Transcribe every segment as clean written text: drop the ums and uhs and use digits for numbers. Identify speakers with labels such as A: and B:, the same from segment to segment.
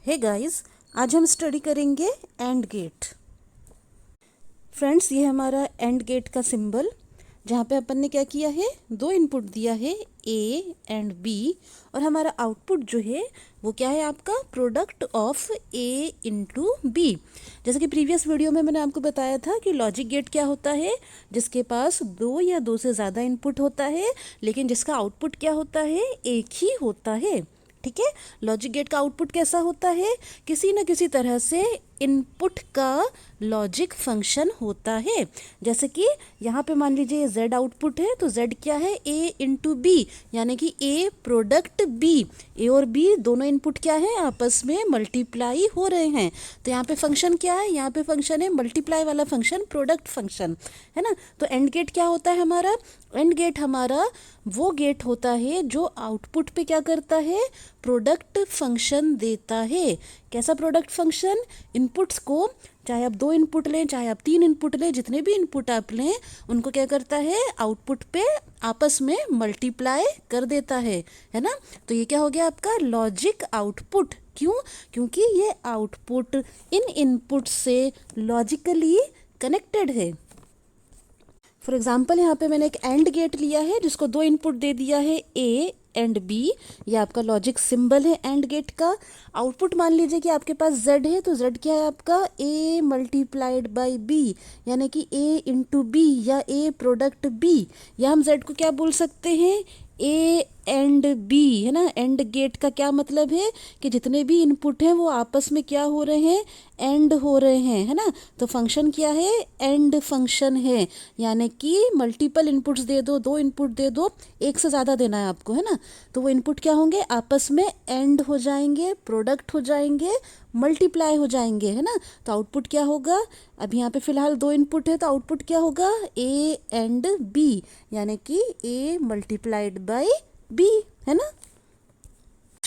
A: Hey guys, आज हम study करेंगे एंड गेट। फ्रेंड्स, ये हमारा एंड गेट का सिंबल, जहाँ पे अपन ने क्या किया है, दो इनपुट दिया है ए एंड बी, और हमारा आउटपुट जो है वो क्या है, आपका product of A into B. जैसे कि प्रीवियस वीडियो में मैंने आपको बताया था कि लॉजिक गेट क्या होता है, जिसके पास दो या दो से ज़्यादा इनपुट होता है, लेकिन जिसका आउटपुट क्या होता है, एक ही होता है। ठीक है। लॉजिक गेट का आउटपुट कैसा होता है, किसी न किसी तरह से इनपुट का लॉजिक फंक्शन होता है। जैसे कि यहाँ पे मान लीजिए z आउटपुट है, तो z क्या है, a इंटू बी, यानी कि a प्रोडक्ट b। a और b दोनों इनपुट क्या है, आपस में मल्टीप्लाई हो रहे हैं। तो यहाँ पे फंक्शन क्या है, यहाँ पे फंक्शन है मल्टीप्लाई वाला फंक्शन, प्रोडक्ट फंक्शन, है ना। तो एंड गेट क्या होता है हमारा, एंड गेट हमारा वो गेट होता है जो आउटपुट पे क्या करता है, प्रोडक्ट फंक्शन देता है। कैसा प्रोडक्ट फंक्शन, इनपुट्स को, चाहे आप दो इनपुट लें चाहे आप तीन इनपुट लें, जितने भी इनपुट आप लें उनको क्या करता है, आउटपुट पे आपस में मल्टीप्लाई कर देता है ना। तो ये क्या हो गया आपका लॉजिक आउटपुट। क्यों, क्योंकि ये आउटपुट इन इनपुट से लॉजिकली कनेक्टेड है। फॉर एग्जाम्पल, यहाँ पे मैंने एक एंड गेट लिया है जिसको दो इनपुट दे दिया है ए एंड बी। ये आपका लॉजिक सिंबल है एंड गेट का। आउटपुट मान लीजिए कि आपके पास z है, तो z क्या है आपका, a मल्टीप्लाइड बाई b, यानी कि a इंटू बी या a प्रोडक्ट b। या हम z को क्या बोल सकते हैं, a एंड b, है ना। एंड गेट का क्या मतलब है कि जितने भी इनपुट हैं वो आपस में क्या हो रहे हैं, एंड हो रहे हैं, है ना। तो फंक्शन क्या है, एंड फंक्शन है, यानी कि मल्टीपल इनपुट्स दे दो, दो इनपुट दे दो, एक से ज़्यादा देना है आपको, है ना। तो वो इनपुट क्या होंगे, आपस में एंड हो जाएंगे, प्रोडक्ट हो जाएंगे, मल्टीप्लाई हो जाएंगे, है ना। तो आउटपुट क्या होगा, अब यहाँ पे फिलहाल दो इनपुट है, तो आउटपुट क्या होगा, ए एंड बी, यानी कि ए मल्टीप्लाइड बाई बी, है ना।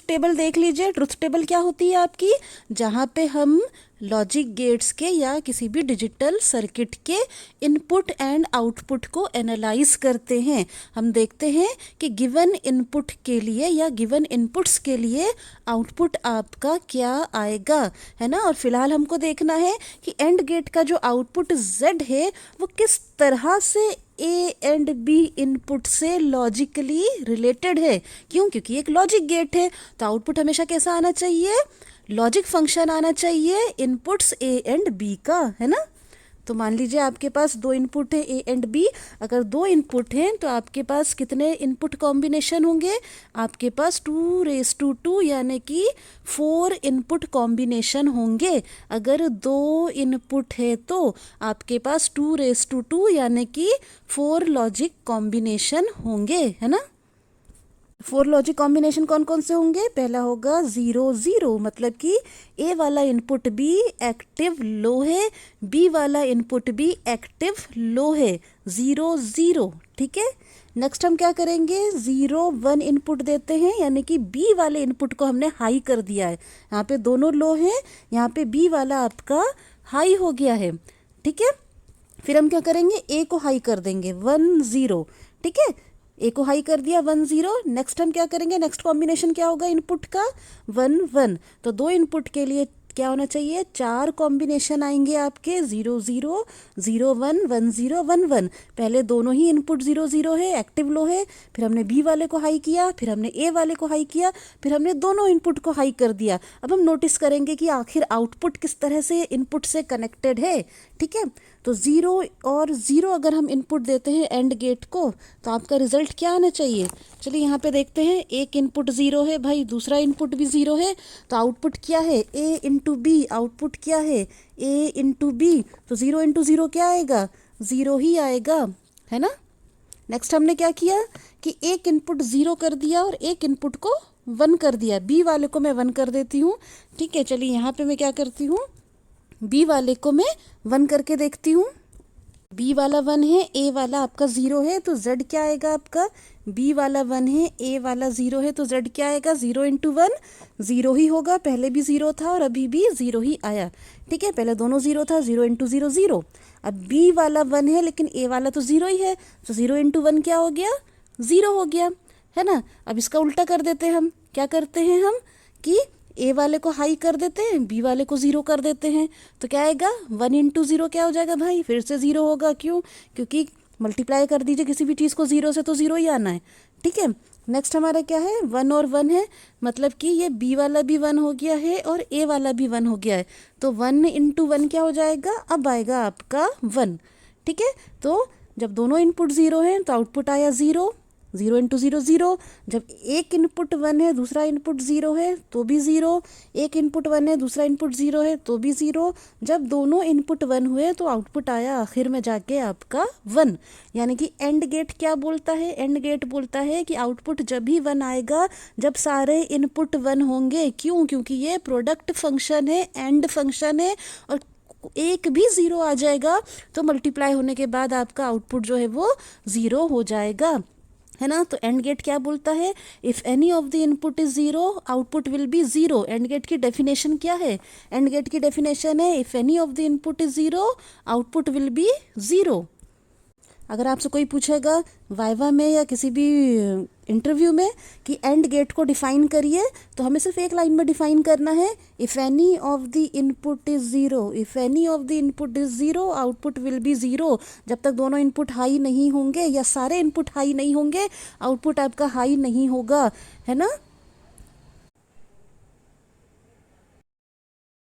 A: टेबल देख लीजिए, ट्रुथ टेबल क्या होती है आपकी, जहाँ पे हम लॉजिक गेट्स के या किसी भी डिजिटल सर्किट के इनपुट एंड आउटपुट को एनालाइज करते हैं। हम देखते हैं कि गिवन इनपुट के लिए या गिवन इनपुट्स के लिए आउटपुट आपका क्या आएगा, है ना। और फिलहाल हमको देखना है कि एंड गेट का जो आउटपुट z है वो किस तरह से ए एंड बी इनपुट से लॉजिकली रिलेटेड है। क्यों, क्योंकि एक लॉजिक गेट है, तो आउटपुट हमेशा कैसा आना चाहिए, लॉजिक फंक्शन आना चाहिए इनपुट्स ए एंड बी का, है ना। तो मान लीजिए आपके पास दो इनपुट है ए एंड बी। अगर दो इनपुट हैं तो आपके पास कितने इनपुट कॉम्बिनेशन होंगे, आपके पास 2⁻², यानी कि 4 इनपुट कॉम्बिनेशन होंगे। अगर दो इनपुट है तो आपके पास 2⁻², यानी कि 4 लॉजिक कॉम्बिनेशन होंगे, है ना। 4 लॉजिक कॉम्बिनेशन कौन कौन से होंगे, पहला होगा 0 0, मतलब कि ए वाला इनपुट भी एक्टिव लो है, बी वाला इनपुट भी एक्टिव लो है, 0 0। ठीक है। नेक्स्ट हम क्या करेंगे, 0 1 इनपुट देते हैं, यानी कि बी वाले इनपुट को हमने हाई कर दिया है। यहाँ पे दोनों लो हैं, यहाँ पे बी वाला आपका हाई हो गया है। ठीक है। फिर हम क्या करेंगे, ए को हाई कर देंगे, 1 0। ठीक है, ए को हाई कर दिया, 1 0। नेक्स्ट हम क्या करेंगे, नेक्स्ट कॉम्बिनेशन क्या होगा इनपुट का, 1 1। तो दो इनपुट के लिए क्या होना चाहिए, 4 कॉम्बिनेशन आएंगे आपके, 0 0 0 1 1 0 1 1। पहले दोनों ही इनपुट 0 0 है, एक्टिव लो है, फिर हमने बी वाले को हाई किया, फिर हमने ए वाले को हाई किया, फिर हमने दोनों इनपुट को हाई कर दिया। अब हम नोटिस करेंगे कि आखिर आउटपुट किस तरह से इनपुट से कनेक्टेड है। ठीक है। तो 0 और 0 अगर हम इनपुट देते हैं एंड गेट को, तो आपका रिजल्ट क्या आना चाहिए। चलिए यहाँ पे देखते हैं, एक इनपुट 0 है भाई, दूसरा इनपुट भी 0 है, तो आउटपुट क्या है, ए इंटू बी। आउटपुट क्या है, ए इंटू बी, तो 0 इंटू 0 क्या आएगा, 0 ही आएगा, है ना। नेक्स्ट हमने क्या किया कि एक इनपुट 0 कर दिया और एक इनपुट को 1 कर दिया। बी वाले को मैं 1 कर देती हूँ। ठीक है, चलिए यहाँ पे मैं क्या करती हूँ, बी वाले को मैं 1 करके देखती हूँ। बी वाला 1 है, ए वाला आपका 0 है, तो z क्या आएगा आपका, बी वाला 1 है, ए वाला 0 है, तो z क्या आएगा, 0 इंटू 1 0 ही होगा। पहले भी 0 था और अभी भी 0 ही आया। ठीक है, पहले दोनों 0 था, 0 इंटू 0 0। अब बी वाला 1 है लेकिन ए वाला तो 0 ही है, तो 0 इंटू 1 क्या हो गया, 0 हो गया, है ना। अब इसका उल्टा कर देते हैं हम, क्या करते हैं हम कि ए वाले को हाई कर देते हैं, बी वाले को ज़ीरो कर देते हैं, तो क्या आएगा 1 इंटू ज़ीरो क्या हो जाएगा भाई, फिर से ज़ीरो होगा। क्यों? क्योंकि मल्टीप्लाई कर दीजिए किसी भी चीज़ को ज़ीरो से तो ज़ीरो ही आना है। ठीक है, नेक्स्ट हमारा क्या है, 1 और 1 है, मतलब कि ये बी वाला भी 1 हो गया है और ए वाला भी 1 हो गया है, तो 1 इंटू 1 क्या हो जाएगा, अब आएगा आपका 1। ठीक है, तो जब दोनों इनपुट ज़ीरो हैं तो आउटपुट आया ज़ीरो, 0 इंटू ज़ीरो ज़ीरो। जब एक इनपुट 1 है दूसरा इनपुट ज़ीरो है तो भी ज़ीरो, एक इनपुट 1 है दूसरा इनपुट ज़ीरो है तो भी ज़ीरो। जब दोनों इनपुट 1 हुए तो आउटपुट आया आखिर में जाके आपका 1। यानी कि एंड गेट क्या बोलता है, एंड गेट बोलता है कि आउटपुट जब भी 1 आएगा जब सारे इनपुट 1 होंगे। क्यों? क्योंकि ये प्रोडक्ट फंक्शन है, एंड फंक्शन है, और एक भी ज़ीरो आ जाएगा तो मल्टीप्लाई होने के बाद आपका आउटपुट जो है वो ज़ीरो हो जाएगा, है ना। तो एंड गेट क्या बोलता है, if any of the input is zero output will be zero. And gate की डेफिनेशन क्या है, एंड गेट की डेफिनेशन है if any of the input is zero output will be zero. अगर आपसे कोई पूछेगा वाइवा में या किसी भी इंटरव्यू में कि एंड गेट को डिफ़ाइन करिए, तो हमें सिर्फ एक लाइन में डिफ़ाइन करना है, if any of the input is zero, if any of the input is zero output will be zero. जब तक दोनों इनपुट हाई नहीं होंगे या सारे इनपुट हाई नहीं होंगे आउटपुट आपका हाई नहीं होगा, है ना।